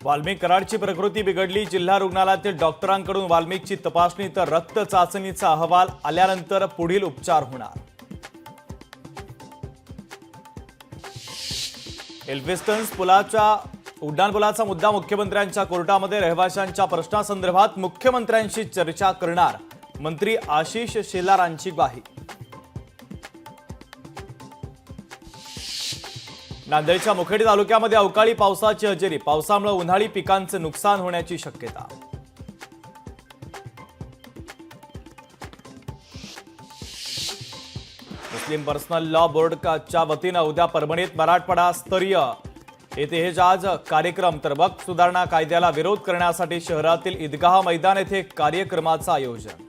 वाल्मिक कराडची प्रकृती बिघडली। जिल्हा रुग्णालयातील डॉक्टरांकडून वाल्मिकची तपासणी तर रक्त चाचणीचा अहवाल आल्यानंतर पुढील उपचार होणार। एल्फिन्स्टन पुलाच्या उड्डाणपुलाचा मुद्दा मुख्यमंत्र्यांच्या कोर्टामध्ये। रहिवाशांच्या प्रश्नासंदर्भात मुख्यमंत्र्यांशी चर्चा करणार मंत्री आशिष शेलारांची ग्वाही। नांदेडच्या मुखेड तालुक्यामध्ये अवकाळी पावसाची हजेरी। पावसामुळे उन्हाळी पिकांचे नुकसान होण्याची शक्यता। मुस्लिम पर्सनल लॉ बोर्डच्या वतीनं उद्या परभणीत मराठवाडा स्तरीय एतेजाज कार्यक्रम तर वक्फ सुधारणा कायद्याला विरोध करण्यासाठी शहरातील ईदगाह मैदान येथे कार्यक्रमाचं आयोजन।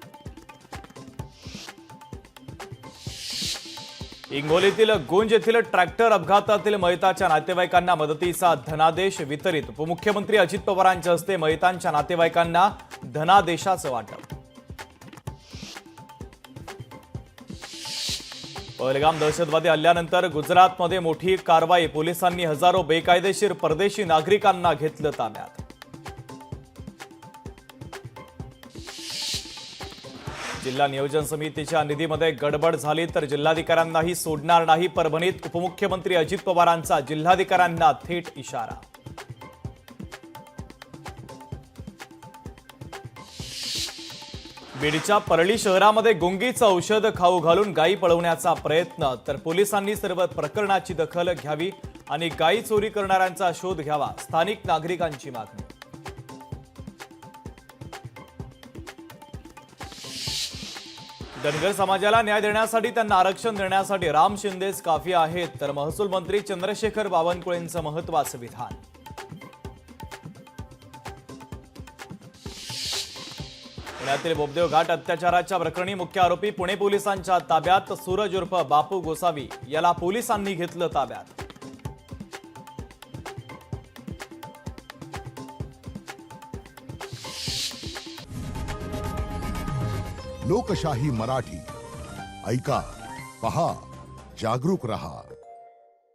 हिंगोलीतील गुंज येथील ट्रॅक्टर अपघातातील मयताच्या नातेवाईकांना मदतीचा धनादेश वितरित। उपमुख्यमंत्री अजित पवारांच्या हस्ते मयतांच्या नातेवाईकांना धनादेशाचं वाटप। पहलगाम दहशतवादी हल्ल्यानंतर गुजरातमध्ये मोठी कारवाई। पोलिसांनी हजारो बेकायदेशीर परदेशी नागरिकांना घेतलं ताब्यात। जिल्हा नियोजन समितीच्या निधीमध्ये गडबड झाली तर जिल्हाधिकाऱ्यांनाही सोडणार नाही। परभणीत उपमुख्यमंत्री अजित पवारांचा जिल्हाधिकाऱ्यांना थेट इशारा। बीडच्या परळी शहरामध्ये गुंगीचं औषध खाऊ घालून गायी पळवण्याचा प्रयत्न तर पोलिसांनी सर्व प्रकरणाची दखल घ्यावी आणि गायी चोरी करणाऱ्यांचा शोध घ्यावा, स्थानिक नागरिकांची मागणी। धनगर समाजाला न्याय देण्यासाठी त्यांना आरक्षण देण्यासाठी राम शिंदेच काफी आहेत तर महसूल मंत्री चंद्रशेखर बावनकुळेंचं महत्त्वाचं विधान। पुण्यातील बोबदेव घाट अत्याचाराच्या प्रकरणी मुख्य आरोपी पुणे पोलिसांच्या ताब्यात। सूरज उर्फ बापू गोसावी याला पोलिसांनी घेतलं ताब्यात। लोकशाही मराठी ऐका, पहा, जागरूक रहा।